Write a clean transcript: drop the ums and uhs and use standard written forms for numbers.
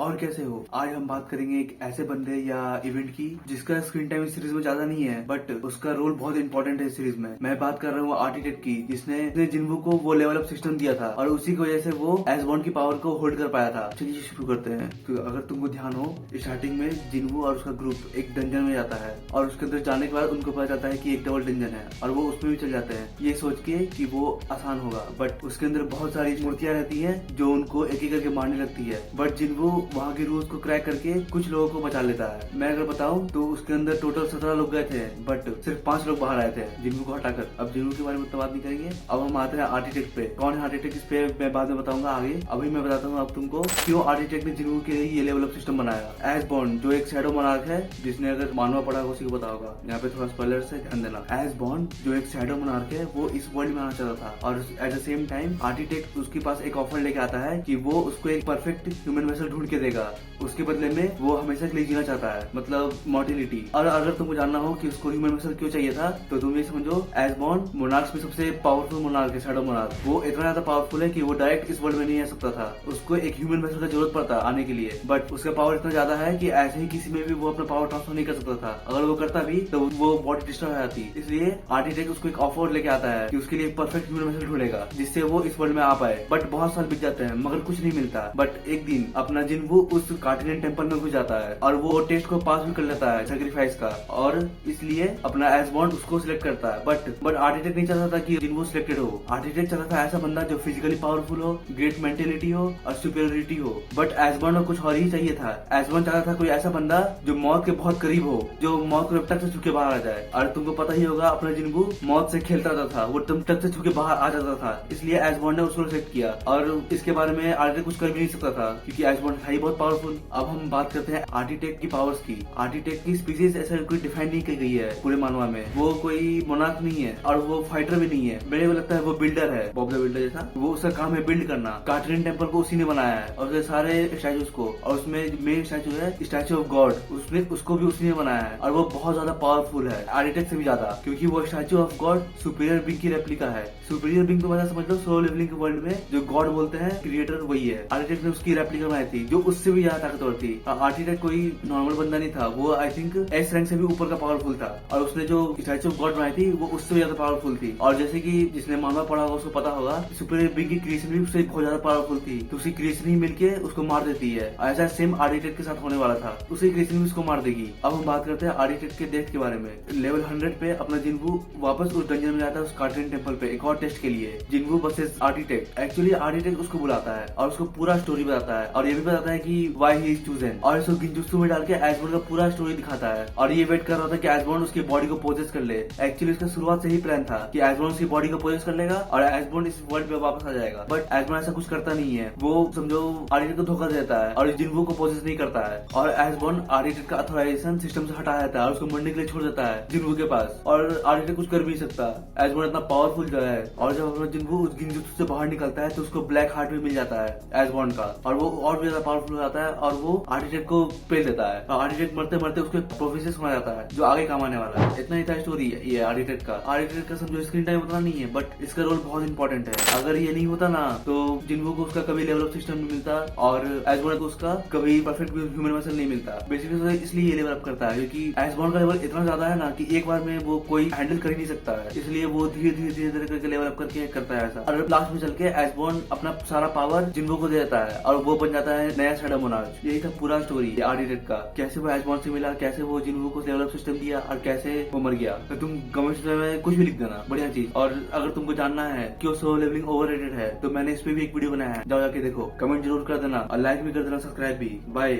और कैसे हो। आज हम बात करेंगे एक ऐसे बंदे या इवेंट की जिसका स्क्रीन टाइम इस सीरीज में ज्यादा नहीं है, बट उसका रोल बहुत इंपॉर्टेंट है इस सीरीज में। मैं बात कर रहा हूँ आर्किटेक्ट की, जिसने जिन्वू को वो लेवल अप सिस्टम दिया था और उसी की वजह से वो एसबॉन्ड की पावर को होल्ड कर पाया था। चलिए शुरू करते हैं। तो अगर तुमको ध्यान हो, स्टार्टिंग में जिन्वू और उसका ग्रुप एक डंजन में जाता है और उसके अंदर जाने के बाद उनको पता चलता है कि एक डबल डंजन है और वो उसमें भी चल जाते हैं, ये सोच के कि वो आसान होगा। बट उसके अंदर बहुत सारी मूर्तियां रहती हैं जो उनको एक एक करके मारने लगती है। बट जिन्वू वहाँ के रूल्स को क्रैक करके कुछ लोगों को बचा लेता है। मैं अगर बताऊं तो उसके अंदर टोटल 17 लोग गए थे, बट सिर्फ 5 लोग बाहर आए थे जिन्वू को हटाकर। अब जिन्वू के बारे में उतना बात नहीं करेंगे। अब हम आते हैं आर्किटेक्ट पे। कौन है आर्किटेक्ट, इस पे मैं बाद में बताऊंगा आगे। अभी मैं बताता हूँ अब तुमको क्यों आर्किटेक्ट ने जिन्वू के लिए ये लेवल अप सिस्टम बनाया। एसबॉन्ड जो एक शैडो मोनार्क है, जिसने अगर मानवा पढ़ा उसी को पता होगा। यहाँ पे थोड़ा स्पॉइलर से ध्यान देना। एसबॉन्ड जो एक शैडो मोनार्क है वो इस वर्ल्ड में आना चाहता था और at the same time architect उसके पास एक ऑफर लेके आता है कि वो उसको एक परफेक्ट ह्यूमन वेसल ढूंढ के देगा। उसके बदले में वो हमेशा के लिए जीना चाहता है, मतलब मॉर्टिलिटी। और अगर तुमको जानना हो कि उसको ह्यूमन वेसल क्यों चाहिए था, तो तुम ये समझो एसबॉन्ड मोनार्क्स में सबसे पावरफुल मोनार्क है, शैडो मोनार्क। वो इतना ज्यादा पावरफुल है कि वो डायरेक्ट इस वर्ल्ड में नहीं आ सकता था। उसको एक ह्यूमन वेसल की जरूरत पड़ता आने के लिए, बट उसका पावर इतना ज्यादा है कि ऐसे ही किसी में भी वो अपना पावर ट्रांसफर नहीं कर सकता था। अगर वो करता भी तो वो बॉडी डिस्ट्रॉय हो जाती। इसलिए आर्किटेक्ट उसको एक ऑफर लेके आता है कि उसके लिए परफेक्ट ह्यूमन वेसल ढूंढेगा जिससे वो इस वर्ल्ड में आ पाए। बट बहुत साल बीत जाते हैं मगर कुछ नहीं मिलता। बट एक दिन अपना जिन्वू उस कार्टिनियन टेम्पल में घुस जाता है और वो टेस्ट को पास भी कर लेता है सेक्रीफाइस का, और इसलिए अपना एसबॉन्ड उसको सिलेक्ट करता है। बट आर्किटेक्ट नहीं चाहता था कि जिन्वू सिलेक्टेड हो। आर्किटेक्ट चाहता था ऐसा बंदा जो फिजिकली पावरफुल हो, ग्रेट मेंटेलिटी हो और सुपीरियरिटी हो। बट एसबॉन्ड को कुछ और ही चाहिए था। एसबॉन्ड चाहता था कोई ऐसा बंदा जो मौत के बहुत करीब हो, जो मौत को टक से छुके बाहर आ जाए। और तुमको पता ही होगा अपना जिन्वू मौत से खेलता था, वो तुम टक से छुके बाहर आ जाता था। इसलिए एसबॉन्ड ने उसको सिलेक्ट किया और इसके बारे में आर्किटेक्ट कुछ कर भी नहीं सकता था क्योंकि एसबॉन्ड है ही बहुत पावरफुल। अब हम बात करते हैं आर्किटेक्ट की पावर्स की। आर्किटेक्ट की स्पीसीज ऐसा कोई डिफाइन नहीं की गई है पूरे मानवा में। वो कोई मोनार्क नहीं है और वो फाइटर भी नहीं है। मेरे को लगता है वो बिल्डर है, बॉब द बिल्डर जैसा। वो उसका काम है बिल्ड करना। कार्टिनियन टेम्पल को उसी ने बनाया है और उसके सारे स्टैचूज को, और उसमें मेन स्टैचू है स्टैचू ऑफ गॉड, उसको भी उसी ने बनाया है और वो बहुत ज्यादा पावरफुल है आर्किटेक्ट से भी ज्यादा, क्योंकि वो statue of God superior being की रेप्लिका है। सुपीरियर बीइंग तो मतलब समझ लो सोलो लेवलिंग के वर्ल्ड में जो गॉड बोलते हैं क्रिएटर वही है। आर्किटेक्ट ने उसकी रेप्लिका बनाई थी जो उससे भी ज्यादा ताकतवर थी। आर्किटेक्ट कोई नॉर्मल बंदा नहीं था, वो आई थिंक एस रैंक से भी ऊपर का पावरफुल था और उसने जो स्टैचू ऑफ गॉड बनाई थी वो उससे भी ज्यादा पावरफुल थी। और जैसे कि जिसने मानवा पढ़ा होगा उसको पता होगा सुपीरियर बीइंग की क्रिएशन भी उससे बहुत ज्यादा पावरफुल थी, तो उसकी क्रिएशन ही मिलके उसको मार देती है। ऐसा सेम आर्किटेक्ट के साथ होने वाला था, उसकी क्रिएशन भी उसको मार देगी। अब हम बात करते हैं आर्किटेक्ट के डेथ के बारे में। लेवल 100 पे अपना जिन्वू वापस उस डंजन में जाता है, उस कार्टिनियन टेम्पल पे एक और टेस्ट के लिए। जिन्वू वर्सेस आर्किटेक्ट। एक्चुअली आर्किटेक्ट उसको बुलाता है और उसको पूरा स्टोरी बताता है और ये भी बताता है कि व्हाई ही इज चूजन, और इसको गिंजुत्सु में डाल के एसबॉन्ड का पूरा स्टोरी दिखाता है। और ये वेट कर रहा था कि एसबॉन्ड उसकी बॉडी को पोजेस कर ले। एक्चुअली इसका शुरुआत से ही प्लान था कि एसबॉन्ड उसकी बॉडी को पोजेस कर लेगा और एसबॉन्ड इस वर्ल्ड पे वापस आ जाएगा। बट एसबॉन्ड ऐसा कुछ करता नहीं है। वो समझो आर्किटेक्ट को धोखा देता है और जिन्वू को पोजेस नहीं करता है और एसबॉन्ड आर्किटेक्ट का अथॉराइजेशन सिस्टम से हटा देता है और उसको मरने के लिए छोड़ देता है जिन्वू के पास। और आर्किटेक्ट कुछ कर भी नहीं सकता, एसबॉन्ड इतना पावरफुल जो है। और जब अपना जिन्वू उस गिंजुत्सु से बाहर निकलता है तो उसको ब्लैक हार्ट भी मिल जाता है एसबॉन्ड का, और वो और भी ज्यादा पावरफुल हो जाता है और वो आर्किटेक्ट को पेल देता है। और आर्किटेक्ट मरते मरते उसको प्रोफेसर सुना जाता है जो आगे काम आने वाला है। इतना ही था स्टोरी है ये आर्किटेक्ट का। आर्किटेक्ट का समझो स्क्रीन टाइम उतना नहीं है, बट इसका रोल बहुत इंपॉर्टेंट है। अगर ये नहीं होता ना तो जिन्वू को उसका कभी लेवल अप सिस्टम नहीं मिलता और एसबॉन्ड को उसका कभी परफेक्ट ह्यूमन वेसल नहीं मिलता। बेसिकली इसलिए ये लेवल अप करता है क्योंकि एसबॉन्ड का लेवल इतना ज्यादा है ना कि एक बार में वो कोई हैंडल कर ही नहीं सकता है, इसलिए वो धीरे धीरे करके लेवल अप करके करता है ऐसा। और लास्ट में चल के एसबॉन्ड अपना सारा पावर जिन्वू को दे देता है और वो बन जाता है नया शैडो मोनार्क। यही था पूरा स्टोरी आर्किटेक्ट का, कैसे वो एसबॉन्ड से मिला, कैसे वो जिन्वू को लेवल अप सिस्टम दिया और कैसे वो मर गया। तो तुम कमेंट्स में कुछ भी लिख देना, बढ़िया चीज। और अगर तुमको जानना है क्यों सोलो लेवलिंग ओवररेटेड है तो मैंने इस पे भी एक वीडियो बनाया है, जाओ जाके देखो। कमेंट जरूर कर देना और लाइक भी कर देना, सब्सक्राइब भी। बाय।